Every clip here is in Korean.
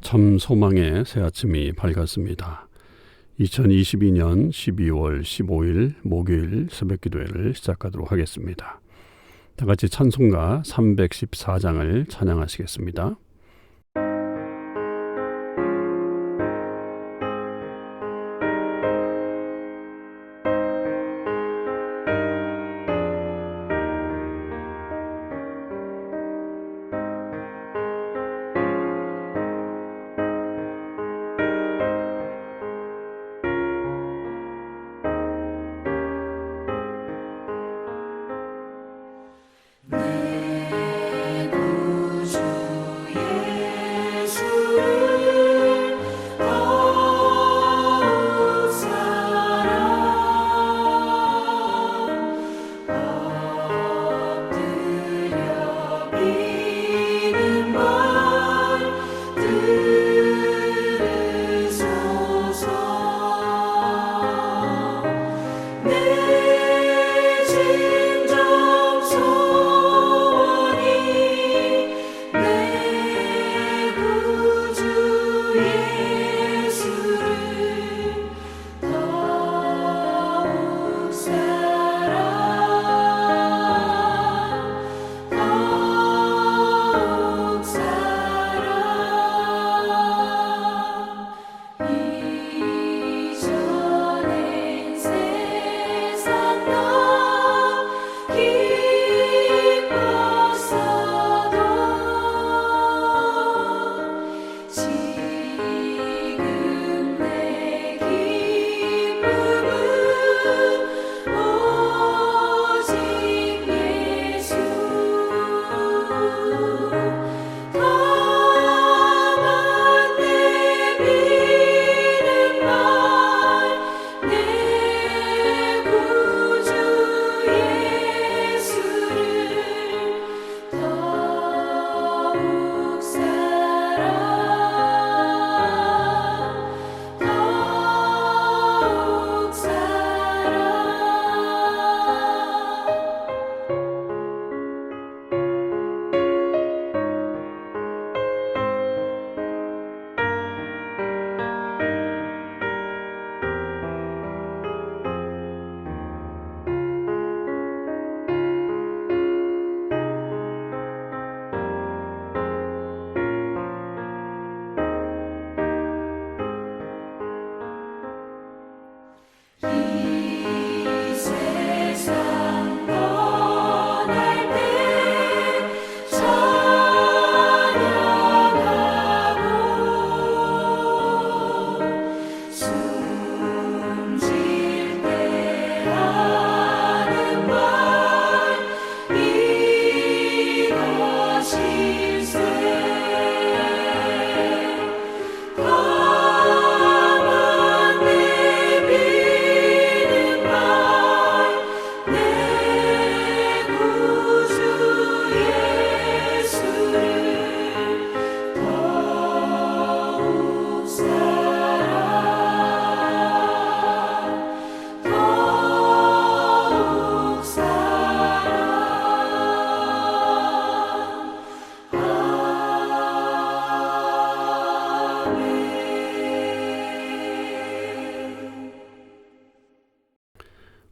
참 소망의 새 아침이 밝았습니다. 2022년 12월 15일 목요일 새벽기도회를 시작하도록 하겠습니다. 다 같이 찬송가 314장을 찬양하시겠습니다.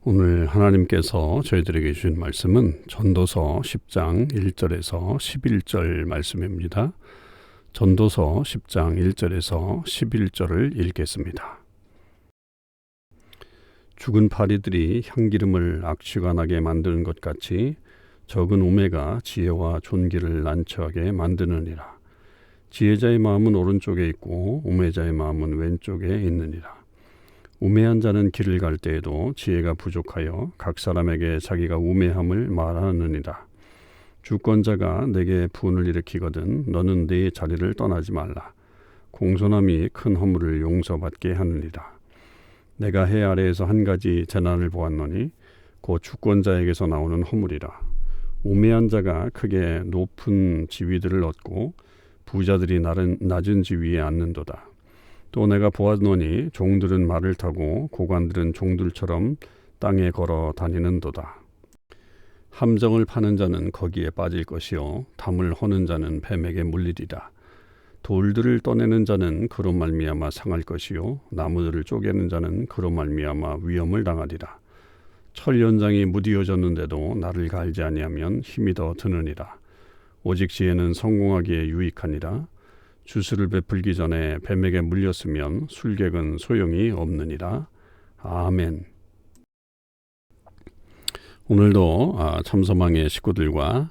오늘 하나님께서 저희들에게 주신 말씀은 전도서 10장 1절에서 11절 말씀입니다. 전도서 10장 1절에서 11절을 읽겠습니다. 죽은 파리들이 향기름을 악취가 만드는 것 같이 적은 우매가 지혜와 존귀를 난처하게 만드느니라. 지혜자의 마음은 오른쪽에 있고 우매자의 마음은 왼쪽에 있느니라. 우매한 자는 길을 갈 때에도 지혜가 부족하여 각 사람에게 자기가 우매함을 말하느니라. 주권자가 내게 분을 일으키거든 너는 네 자리를 떠나지 말라. 공손함이 큰 허물을 용서받게 하느니라. 내가 해 아래에서 한 가지 재난을 보았노니 곧 주권자에게서 나오는 허물이라. 우매한 자가 크게 높은 지위들을 얻고 부자들이 낮은 지위에 앉는도다. 또 내가 보았노니 종들은 말을 타고 고관들은 종들처럼 땅에 걸어 다니는도다. 함정을 파는 자는 거기에 빠질 것이요 담을 허는 자는 뱀에게 물리리라. 돌들을 떠내는 자는 그로 말미암아 상할 것이요 나무들을 쪼개는 자는 그로 말미암아 위험을 당하리라. 철 연장이 무디어졌는데도 나를 갈지 아니하면 힘이 더 드느니라. 오직 지혜는 성공하기에 유익하니라. 주술을 베풀기 전에 뱀에게 물렸으면 술객은 소용이 없느니라. 아멘. 오늘도 참소망의 식구들과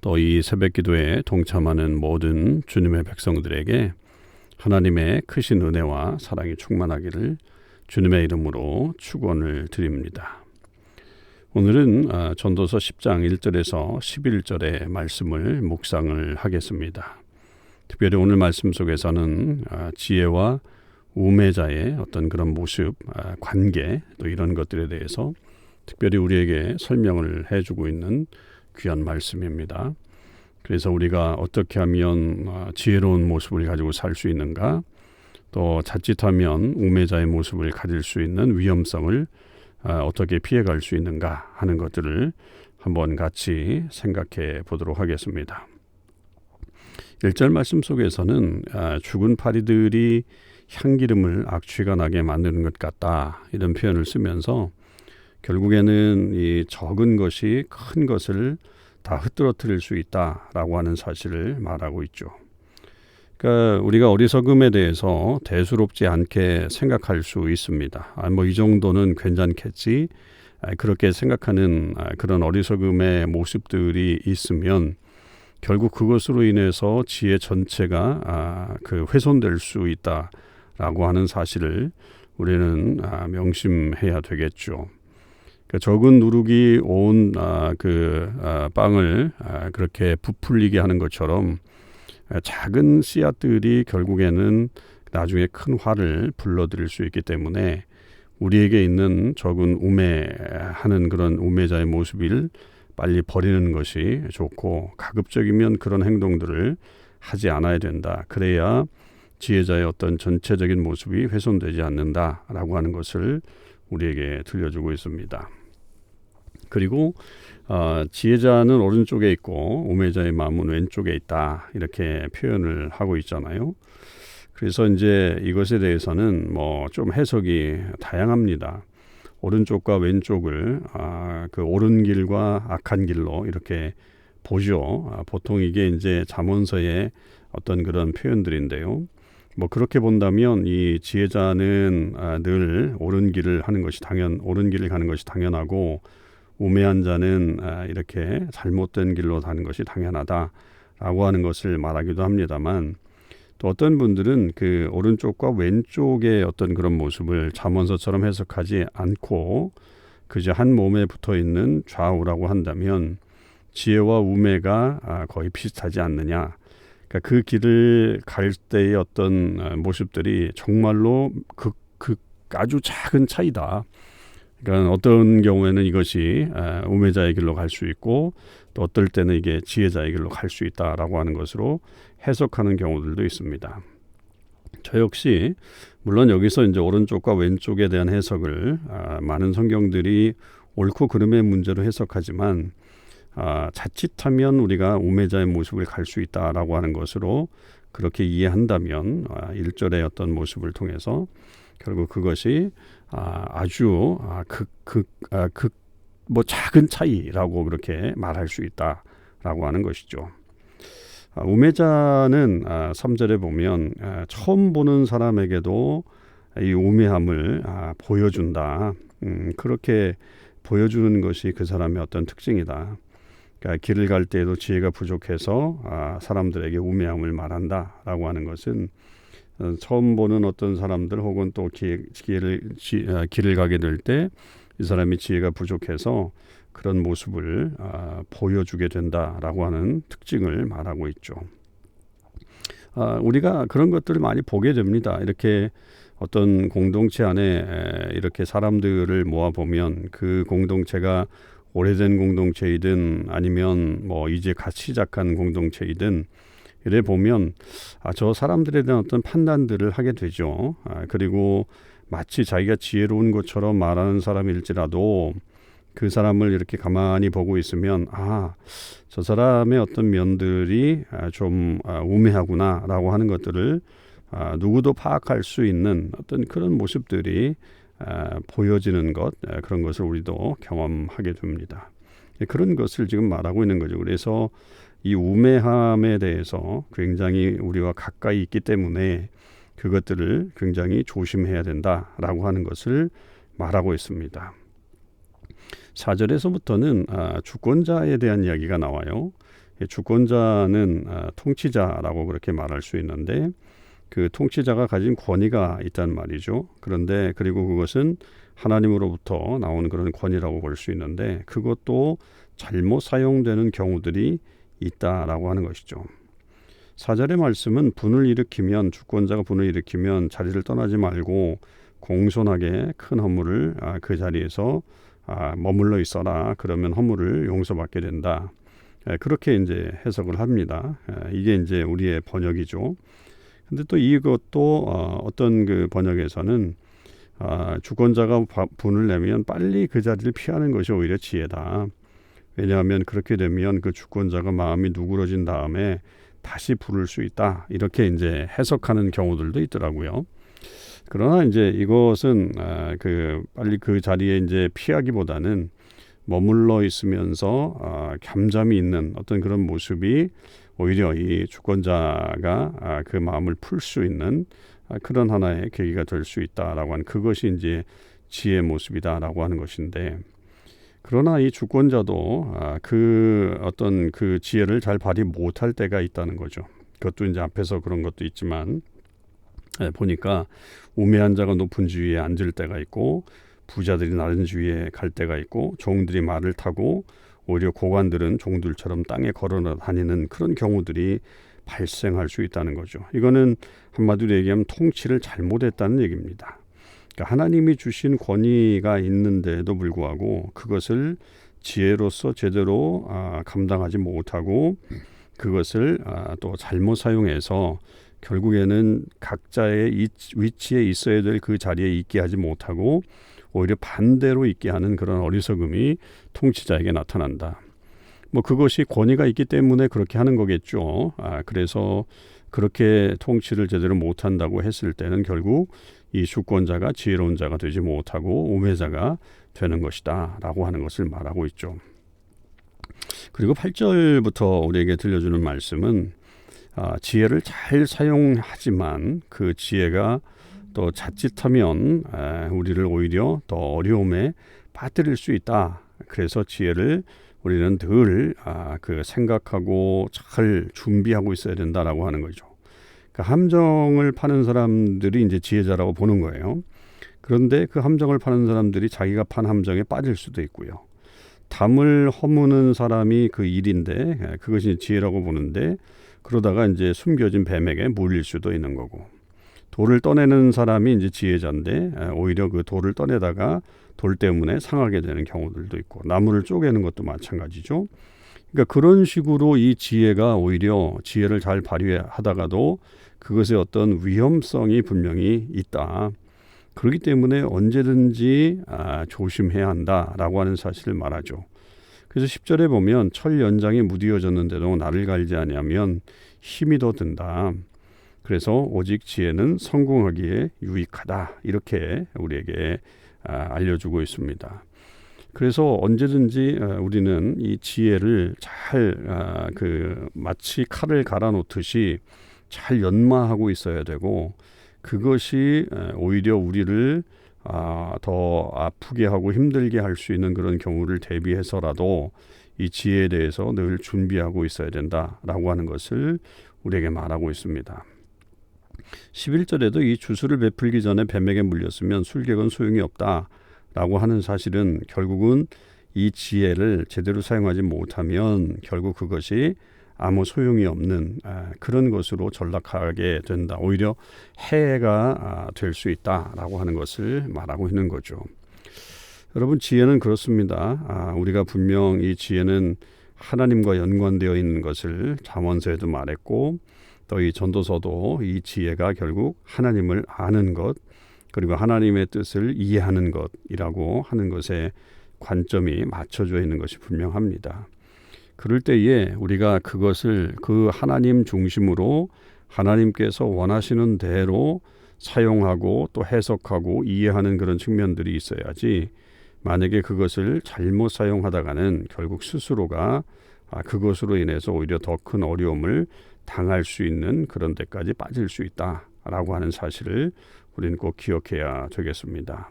또 이 새벽기도에 동참하는 모든 주님의 백성들에게 하나님의 크신 은혜와 사랑이 충만하기를 주님의 이름으로 축원을 드립니다. 오늘은 전도서 10장 1절에서 11절의 말씀을 묵상을 하겠습니다. 특별히 오늘 말씀 속에서는 지혜와 우매자의 어떤 그런 모습, 관계 또 이런 것들에 대해서 특별히 우리에게 설명을 해주고 있는 귀한 말씀입니다. 그래서 우리가 어떻게 하면 지혜로운 모습을 가지고 살 수 있는가, 또 자칫하면 우매자의 모습을 가질 수 있는 위험성을 어떻게 피해갈 수 있는가 하는 것들을 한번 같이 생각해 보도록 하겠습니다. 1절 말씀 속에서는 죽은 파리들이 향기름을 악취가 나게 만드는 것 같다 이런 표현을 쓰면서 결국에는 이 적은 것이 큰 것을 다 흩뜨러뜨릴 수 있다라고 하는 사실을 말하고 있죠. 그러니까 우리가 어리석음에 대해서 대수롭지 않게 생각할 수 있습니다. 이 정도는 괜찮겠지. 그렇게 생각하는 그런 어리석음의 모습들이 있으면 결국 그것으로 인해서 지혜 전체가 훼손될 수 있다라고 하는 사실을 우리는 명심해야 되겠죠. 적은 누룩이 온 빵을 그렇게 부풀리게 하는 것처럼 작은 씨앗들이 결국에는 나중에 큰 화를 불러들일 수 있기 때문에 우리에게 있는 적은 우매하는 그런 우매자의 모습을 빨리 버리는 것이 좋고 가급적이면 그런 행동들을 하지 않아야 된다. 그래야 지혜자의 어떤 전체적인 모습이 훼손되지 않는다라고 하는 것을 우리에게 들려주고 있습니다. 그리고 지혜자는 오른쪽에 있고 우매자의 마음은 왼쪽에 있다 이렇게 표현을 하고 있잖아요. 그래서 이제 이것에 대해서는 좀 해석이 다양합니다. 오른쪽과 왼쪽을 그 옳은 길과 악한 길로 이렇게 보죠. 보통 이게 이제 잠언서의 어떤 그런 표현들인데요. 그렇게 본다면 이 지혜자는 늘 옳은 길을 가는 것이 당연하고 우매한 자는 이렇게 잘못된 길로 가는 것이 당연하다라고 하는 것을 말하기도 합니다만 또 어떤 분들은 그 오른쪽과 왼쪽의 어떤 그런 모습을 잠언서처럼 해석하지 않고 그저 한 몸에 붙어 있는 좌우라고 한다면 지혜와 우매가 거의 비슷하지 않느냐. 그러니까 그 길을 갈 때의 어떤 모습들이 정말로 아주 작은 차이다. 그러니까 어떤 경우에는 이것이 우매자의 길로 갈 수 있고 또 어떨 때는 이게 지혜자의 길로 갈 수 있다라고 하는 것으로 해석하는 경우들도 있습니다. 저 역시 물론 여기서 이제 오른쪽과 왼쪽에 대한 해석을 많은 성경들이 옳고 그름의 문제로 해석하지만 자칫하면 우리가 우매자의 모습을 갈 수 있다라고 하는 것으로 그렇게 이해한다면 1절의 어떤 모습을 통해서 결국 그것이 아주 작은 차이라고 그렇게 말할 수 있다라고 하는 것이죠. 우매자는 3절에 보면 처음 보는 사람에게도 이 우매함을 보여준다. 그렇게 보여주는 것이 그 사람의 어떤 특징이다. 그러니까 길을 갈 때에도 지혜가 부족해서 사람들에게 우매함을 말한다라고 하는 것은 처음 보는 어떤 사람들 혹은 또 길을 가게 될 때 이 사람이 지혜가 부족해서 그런 모습을 보여주게 된다라고 하는 특징을 말하고 있죠. 우리가 그런 것들을 많이 보게 됩니다. 이렇게 어떤 공동체 안에 이렇게 사람들을 모아보면 그 공동체가 오래된 공동체이든 아니면 이제 갓 시작한 공동체이든 이래 보면 저 사람들에 대한 어떤 판단들을 하게 되죠. 그리고 마치 자기가 지혜로운 것처럼 말하는 사람일지라도 그 사람을 이렇게 가만히 보고 있으면 저 사람의 어떤 면들이 좀 우매하구나라고 하는 것들을 누구도 파악할 수 있는 어떤 그런 모습들이 보여지는 것, 그런 것을 우리도 경험하게 됩니다. 그런 것을 지금 말하고 있는 거죠. 그래서 이 우매함에 대해서 굉장히 우리와 가까이 있기 때문에 그것들을 굉장히 조심해야 된다라고 하는 것을 말하고 있습니다. 4절에서부터는 주권자에 대한 이야기가 나와요. 주권자는 통치자라고 그렇게 말할 수 있는데 그 통치자가 가진 권위가 있단 말이죠. 그런데 그리고 그것은 하나님으로부터 나오는 그런 권위라고 볼 수 있는데 그것도 잘못 사용되는 경우들이 있다라고 하는 것이죠. 4절의 말씀은 주권자가 분을 일으키면 자리를 떠나지 말고 공손하게 큰 허물을 그 자리에서 머물러 있어라. 그러면 허물을 용서받게 된다. 그렇게 이제 해석을 합니다. 이게 이제 우리의 번역이죠. 근데 또 이것도 어떤 그 번역에서는 주권자가 분을 내면 빨리 그 자리를 피하는 것이 오히려 지혜다. 왜냐하면 그렇게 되면 그 주권자가 마음이 누그러진 다음에 다시 부를 수 있다. 이렇게 이제 해석하는 경우들도 있더라고요. 그러나 이제 이것은 빨리 그 자리에 이제 피하기보다는 머물러 있으면서 잠잠히 있는 어떤 그런 모습이 오히려 이 주권자가 그 마음을 풀 수 있는 그런 하나의 계기가 될 수 있다라고 하는 그것이 이제 지혜의 모습이다라고 하는 것인데 그러나 이 주권자도 그 어떤 그 지혜를 잘 발휘 못할 때가 있다는 거죠. 그것도 이제 앞에서 그런 것도 있지만 보니까 우매한 자가 높은 주위에 앉을 때가 있고 부자들이 낮은 주위에 갈 때가 있고 종들이 말을 타고 오히려 고관들은 종들처럼 땅에 걸어 다니는 그런 경우들이 발생할 수 있다는 거죠. 이거는 한마디로 얘기하면 통치를 잘못했다는 얘기입니다. 그러니까 하나님이 주신 권위가 있는데도 불구하고 그것을 지혜로서 제대로 감당하지 못하고 그것을 또 잘못 사용해서 결국에는 각자의 위치에 있어야 될 그 자리에 있게 하지 못하고 오히려 반대로 있게 하는 그런 어리석음이 통치자에게 나타난다. 그것이 권위가 있기 때문에 그렇게 하는 거겠죠. 그래서 그렇게 통치를 제대로 못한다고 했을 때는 결국 이 주권자가 지혜로운 자가 되지 못하고 우매자가 되는 것이다 라고 하는 것을 말하고 있죠. 그리고 8절부터 우리에게 들려주는 말씀은 지혜를 잘 사용하지만 그 지혜가 또 자칫하면 우리를 오히려 더 어려움에 빠뜨릴 수 있다. 그래서 지혜를 우리는 늘 생각하고 잘 준비하고 있어야 된다라고 하는 거죠. 그러니까 함정을 파는 사람들이 이제 지혜자라고 보는 거예요. 그런데 그 함정을 파는 사람들이 자기가 판 함정에 빠질 수도 있고요. 담을 허무는 사람이 그 일인데 그것이 지혜라고 보는데 그러다가 이제 숨겨진 뱀에게 물릴 수도 있는 거고 돌을 떠내는 사람이 이제 지혜자인데 오히려 그 돌을 떠내다가 돌 때문에 상하게 되는 경우들도 있고 나무를 쪼개는 것도 마찬가지죠. 그러니까 그런 식으로 이 지혜가 오히려 지혜를 잘 발휘하다가도 그것의 어떤 위험성이 분명히 있다. 그렇기 때문에 언제든지 조심해야 한다라고 하는 사실을 말하죠. 그래서 10절에 보면 철 연장이 무디어졌는데도 나를 갈지 아니하면 힘이 더 든다. 그래서 오직 지혜는 성공하기에 유익하다. 이렇게 우리에게 알려주고 있습니다. 그래서 언제든지 우리는 이 지혜를 잘 마치 칼을 갈아 놓듯이 잘 연마하고 있어야 되고 그것이 오히려 우리를 더 아프게 하고 힘들게 할 수 있는 그런 경우를 대비해서라도 이 지혜에 대해서 늘 준비하고 있어야 된다라고 하는 것을 우리에게 말하고 있습니다. 11절에도 이 주술을 베풀기 전에 뱀에게 물렸으면 술객은 소용이 없다라고 하는 사실은 결국은 이 지혜를 제대로 사용하지 못하면 결국 그것이 아무 소용이 없는 그런 것으로 전락하게 된다. 오히려 해가 될 수 있다라고 하는 것을 말하고 있는 거죠. 여러분 지혜는 그렇습니다. 우리가 분명 이 지혜는 하나님과 연관되어 있는 것을 잠언서에도 말했고 또 이 전도서도 이 지혜가 결국 하나님을 아는 것 그리고 하나님의 뜻을 이해하는 것이라고 하는 것에 관점이 맞춰져 있는 것이 분명합니다. 그럴 때에 우리가 그것을 그 하나님 중심으로 하나님께서 원하시는 대로 사용하고 또 해석하고 이해하는 그런 측면들이 있어야지, 만약에 그것을 잘못 사용하다가는 결국 스스로가 그것으로 인해서 오히려 더 큰 어려움을 당할 수 있는 그런 데까지 빠질 수 있다라고 하는 사실을 우리는 꼭 기억해야 되겠습니다.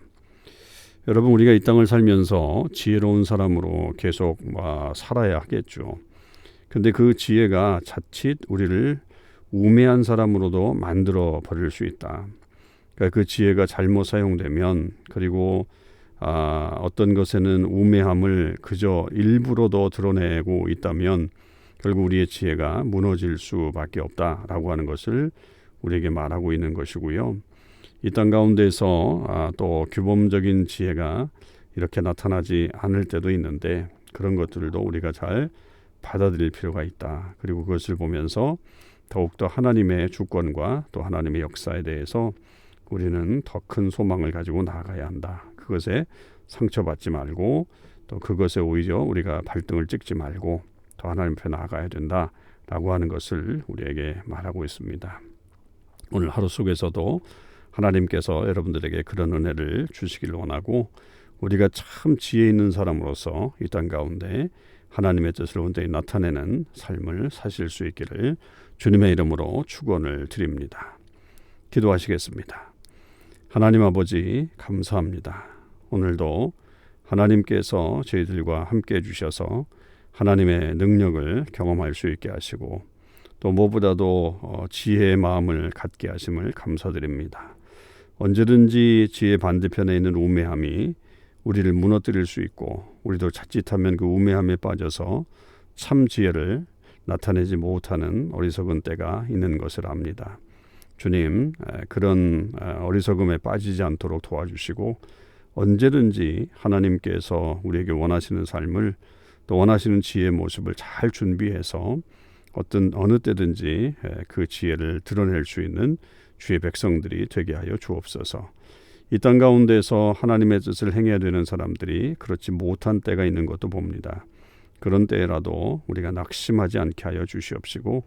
여러분, 우리가 이 땅을 살면서 지혜로운 사람으로 계속 살아야 하겠죠. 근데 그 지혜가 자칫 우리를 우매한 사람으로도 만들어 버릴 수 있다. 그러니까 그 지혜가 잘못 사용되면, 그리고 어떤 것에는 우매함을 그저 일부러 더 드러내고 있다면 결국 우리의 지혜가 무너질 수밖에 없다라고 하는 것을 우리에게 말하고 있는 것이고요. 이 땅 가운데서 또 규범적인 지혜가 이렇게 나타나지 않을 때도 있는데, 그런 것들도 우리가 잘 받아들일 필요가 있다. 그리고 그것을 보면서 더욱더 하나님의 주권과 또 하나님의 역사에 대해서 우리는 더 큰 소망을 가지고 나아가야 한다. 그것에 상처받지 말고, 또 그것에 오히려 우리가 발등을 찍지 말고 더 하나님 앞에 나아가야 된다라고 하는 것을 우리에게 말하고 있습니다. 오늘 하루 속에서도 하나님께서 여러분들에게 그런 은혜를 주시기를 원하고, 우리가 참 지혜 있는 사람으로서 이 땅 가운데 하나님의 뜻을 온전히 나타내는 삶을 사실 수 있기를 주님의 이름으로 축원을 드립니다. 기도하시겠습니다. 하나님 아버지, 감사합니다. 오늘도 하나님께서 저희들과 함께 해주셔서 하나님의 능력을 경험할 수 있게 하시고, 또 무엇보다도 지혜의 마음을 갖게 하심을 감사드립니다. 언제든지 지혜 반대편에 있는 우매함이 우리를 무너뜨릴 수 있고, 우리도 자칫하면 그 우매함에 빠져서 참 지혜를 나타내지 못하는 어리석은 때가 있는 것을 압니다. 주님, 그런 어리석음에 빠지지 않도록 도와주시고, 언제든지 하나님께서 우리에게 원하시는 삶을, 또 원하시는 지혜의 모습을 잘 준비해서 어느 때든지 그 지혜를 드러낼 수 있는 주의 백성들이 되게 하여 주옵소서. 이 땅 가운데서 하나님의 뜻을 행해야 되는 사람들이 그렇지 못한 때가 있는 것도 봅니다. 그런 때라도 우리가 낙심하지 않게 하여 주시옵시고,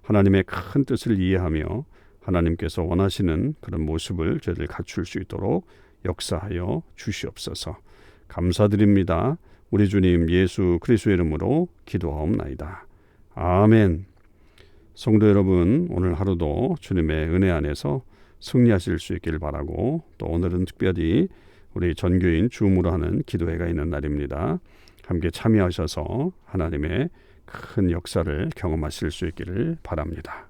하나님의 큰 뜻을 이해하며 하나님께서 원하시는 그런 모습을 저희들 갖출 수 있도록 역사하여 주시옵소서. 감사드립니다. 우리 주님 예수 그리스도의 이름으로 기도하옵나이다. 아멘. 성도 여러분, 오늘 하루도 주님의 은혜 안에서 승리하실 수 있길 바라고, 또 오늘은 특별히 우리 전교인 줌으로 하는 기도회가 있는 날입니다. 함께 참여하셔서 하나님의 큰 역사를 경험하실 수 있기를 바랍니다.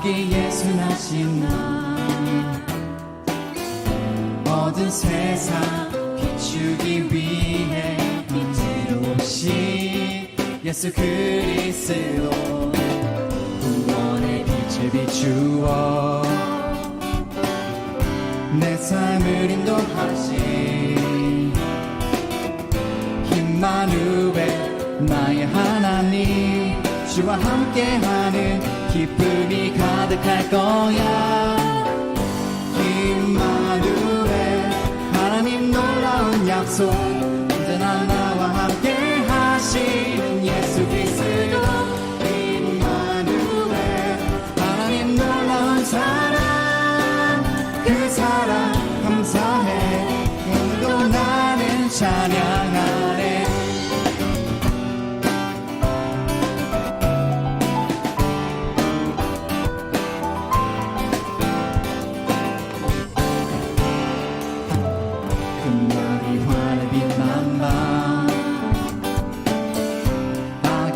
예순하신 날 모든 세상 비추기 위해 빛으로 오신 예수 그리스도, 구원의 빛을 비추어 내 삶을 인도하신 임마누엘 나의 하나님, 주와 함께하는 기쁨이 가득할 거야. 임마누엘 하나님 놀라운 약속, 언제나 나와 함께 하신 예수 그리스도. 임마누엘 하나님 놀라운 사랑, 그 사랑 감사해. 오늘도 나는 찬양하네.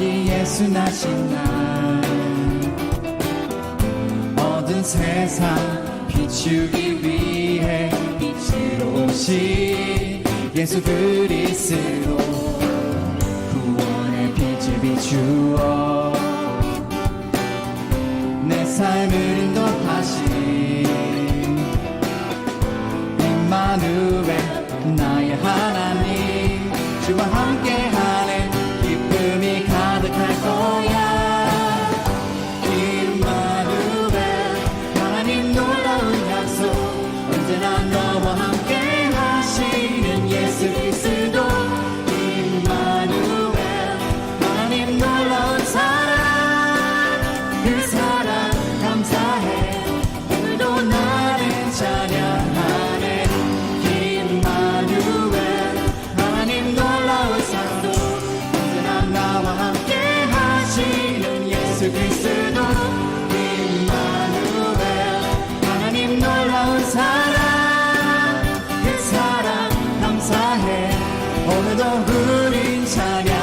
예순하신 날 모든 세상 비추기 위해 빛으로 오신 예수 그리스도, 구원의 빛을 비추어 삶을 인도하신 임마누엘 나의 하나님 주와 함께하네 기쁨이 가득할 거야 임마누엘 하나님 놀라운 약속 언제나 너와 함께 하시는 예수 그리스도 임마누엘 하나님 놀라운 사랑 그 사랑 감사해 오늘도 나를 찬양하네 임마누엘 하나님 놀라운 사랑 언제나 나와 함께 하시는 예수 그리스도 임마누엘 하나님 놀라운 사랑 그 사랑 감사해 오늘도 우린 찬양